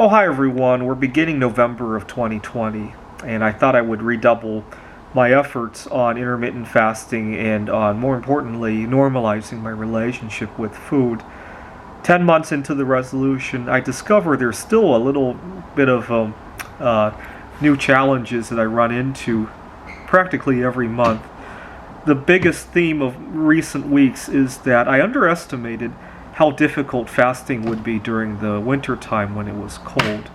Oh, hi everyone. We're beginning November of 2020, and I thought I would redouble my efforts on intermittent fasting and on, more importantly, normalizing my relationship with food. 10 months into the resolution, I discover there's still a little bit of uh, new challenges that I run into practically every month. The biggest theme of recent weeks is that I underestimated how difficult fasting would be during the winter time when it was cold.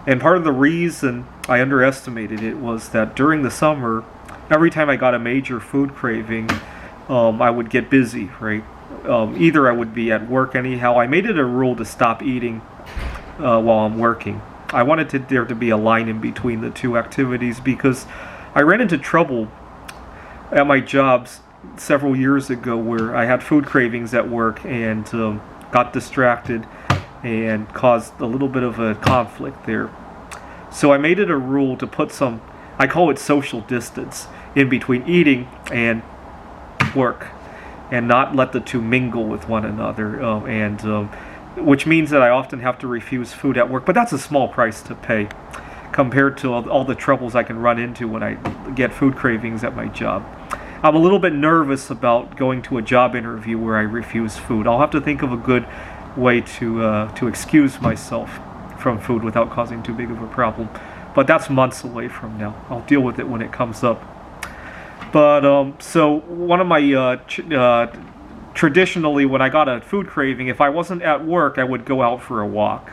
And part of the reason I underestimated it was that during the summer, every time I got a major food craving, I would get busy, right? Either I would be at work anyhow. I made it a rule to stop eating while I'm working. I wanted there to be a line in between the two activities because I ran into trouble at my jobs several years ago where I had food cravings at work and got distracted and caused a little bit of a conflict there. So I made it a rule to put some, I call it social distance, in between eating and work and not let the two mingle with one another, which means that I often have to refuse food at work, but that's a small price to pay compared to all the troubles I can run into when I get food cravings at my job. I'm a little bit nervous about going to a job interview where I refuse food. I'll have to think of a good way to excuse myself from food without causing too big of a problem. But that's months away from now. I'll deal with it when it comes up. But so one of my traditionally, when I got a food craving, if I wasn't at work, I would go out for a walk.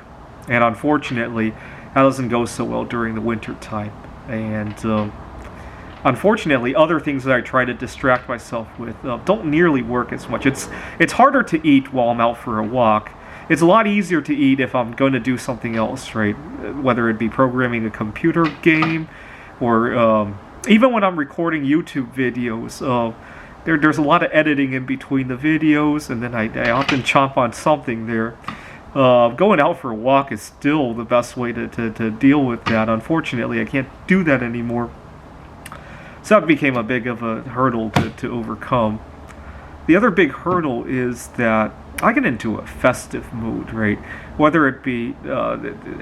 And unfortunately, that doesn't go so well during the winter time. And unfortunately, other things that I try to distract myself with don't nearly work as much. It's harder to eat while I'm out for a walk. It's a lot easier to eat if I'm going to do something else, right? Whether it be programming a computer game or even when I'm recording YouTube videos. There's a lot of editing in between the videos, and then I often chomp on something there. Going out for a walk is still the best way to deal with that. Unfortunately, I can't do that anymore. So that became a big of a hurdle to overcome. The other big hurdle is that I get into a festive mood, right? Whether it be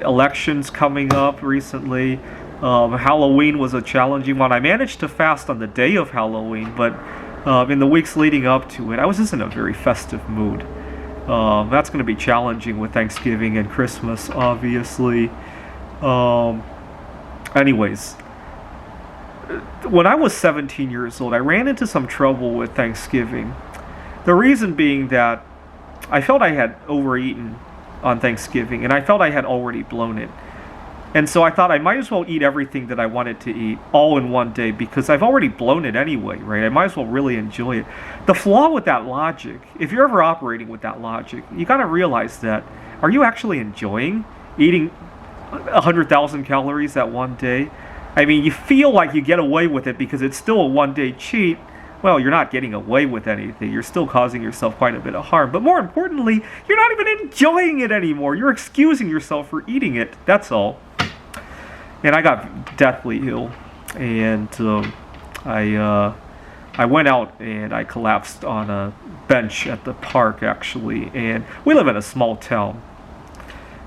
elections coming up recently, Halloween was a challenging one. I managed to fast on the day of Halloween, but in the weeks leading up to it, I was just in a very festive mood. That's going to be challenging with Thanksgiving and Christmas, obviously. Anyways, when I was 17 years old, I ran into some trouble with Thanksgiving. The reason being that I felt I had overeaten on Thanksgiving, and I felt I had already blown it. And so I thought I might as well eat everything that I wanted to eat all in one day because I've already blown it anyway, right? I might as well really enjoy it. The flaw with that logic, if you're ever operating with that logic, you got to realize that, are you actually enjoying eating 100,000 calories that one day? I mean, you feel like you get away with it because it's still a one-day cheat. Well, you're not getting away with anything. You're still causing yourself quite a bit of harm. But more importantly, you're not even enjoying it anymore. You're excusing yourself for eating it. That's all. And I got deathly ill. And I went out and I collapsed on a bench at the park, actually. And we live in a small town.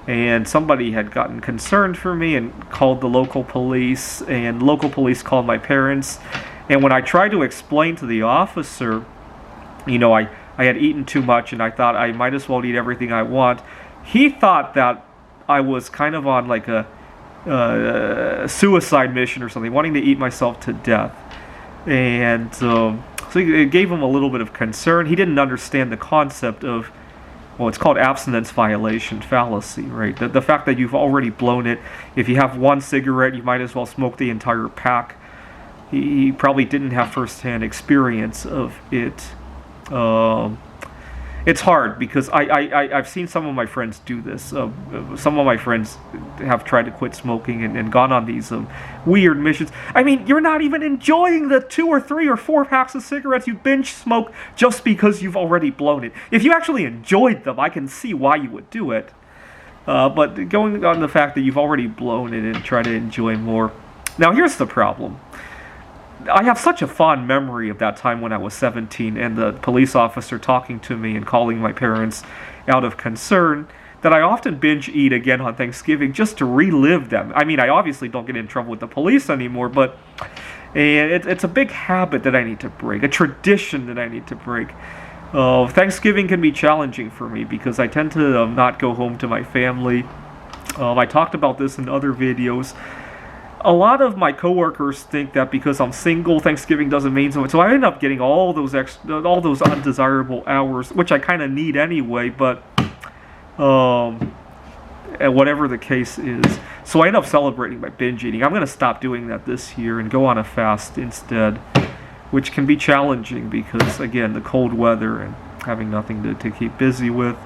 And somebody had gotten concerned for me and called the local police, and local police called my parents. And when I tried to explain to the officer, I had eaten too much and I thought I might as well eat everything I want, he thought that I was kind of on like a suicide mission or something, wanting to eat myself to death. And so it gave him a little bit of concern. He didn't understand the concept of, well, it's called abstinence violation fallacy, right? The fact that you've already blown it. If you have one cigarette, you might as well smoke the entire pack. He probably didn't have firsthand experience of it. It's hard because I've seen some of my friends do this. Some of my friends have tried to quit smoking and gone on these weird missions. I mean, you're not even enjoying the 2 or 3 or 4 packs of cigarettes you binge smoke just because you've already blown it. If you actually enjoyed them, I can see why you would do it. But going on the fact that you've already blown it and try to enjoy more. Now, here's the problem. I have such a fond memory of that time when I was 17 and the police officer talking to me and calling my parents out of concern that I often binge eat again on Thanksgiving just to relive them. I mean, I obviously don't get in trouble with the police anymore, but it's a big habit that I need to break, a tradition that I need to break. Thanksgiving can be challenging for me because I tend to not go home to my family. I talked about this in other videos. A lot of my coworkers think that because I'm single, Thanksgiving doesn't mean so much. So I end up getting all those undesirable hours, which I kind of need anyway. But whatever the case is, so I end up celebrating by binge eating. I'm going to stop doing that this year and go on a fast instead, which can be challenging because, again, the cold weather and having nothing to keep busy with.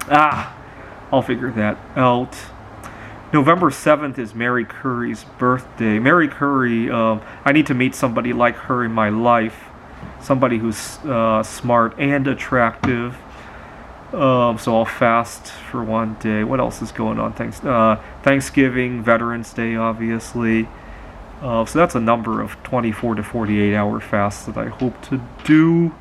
I'll figure that out. November 7th is Mary Curry's birthday. Mary Curry, I need to meet somebody like her in my life. Somebody who's smart and attractive. So I'll fast for one day. What else is going on? Thanksgiving, Veterans Day, obviously. So that's a number of 24 to 48 hour fasts that I hope to do.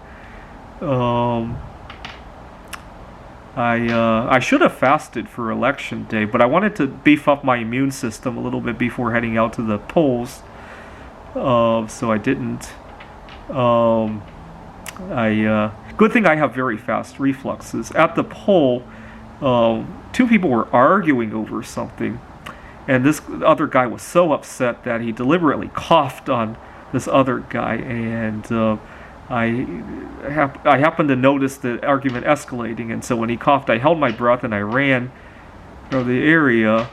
I should have fasted for election day, but I wanted to beef up my immune system a little bit before heading out to the polls. So I didn't. Good thing I have very fast reflexes. At the poll, two people were arguing over something, and this other guy was so upset that he deliberately coughed on this other guy, and I happened to notice the argument escalating, and so when he coughed, I held my breath and I ran out of the area.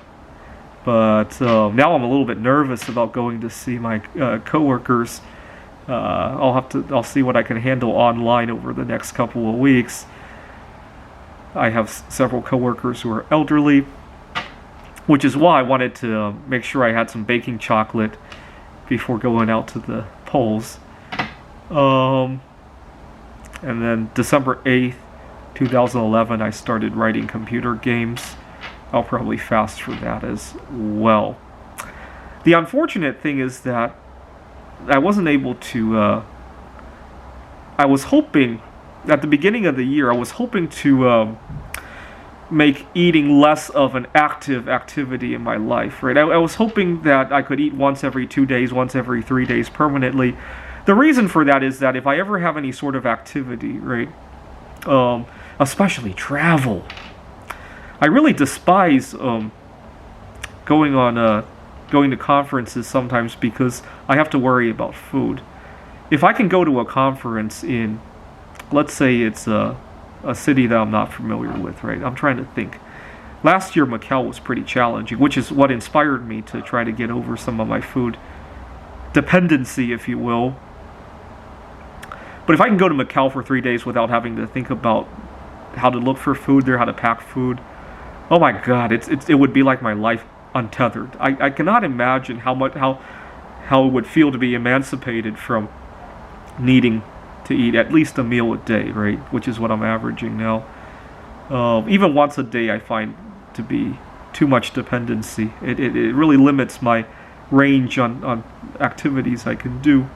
But now I'm a little bit nervous about going to see my coworkers. I'll see what I can handle online over the next couple of weeks. I have several coworkers who are elderly, which is why I wanted to make sure I had some baking chocolate before going out to the polls. And then December 8th, 2011, I started writing computer games. I'll probably fast for that as well. The unfortunate thing is that I wasn't able to, I was hoping, at the beginning of the year, I was hoping to make eating less of an active activity in my life, right? I was hoping that I could eat once every 2 days, once every 3 days permanently. The reason for that is that if I ever have any sort of activity, right, especially travel, I really despise going to conferences sometimes because I have to worry about food. If I can go to a conference in, let's say it's a city that I'm not familiar with, right? I'm trying to think. Last year, Macau was pretty challenging, which is what inspired me to try to get over some of my food dependency, if you will. But if I can go to Macau for 3 days without having to think about how to look for food there, how to pack food, oh my God, it would be like my life untethered. I cannot imagine how it would feel to be emancipated from needing to eat at least a meal a day, right? Which is what I'm averaging now. Even once a day I find to be too much dependency. It really limits my range on activities I can do.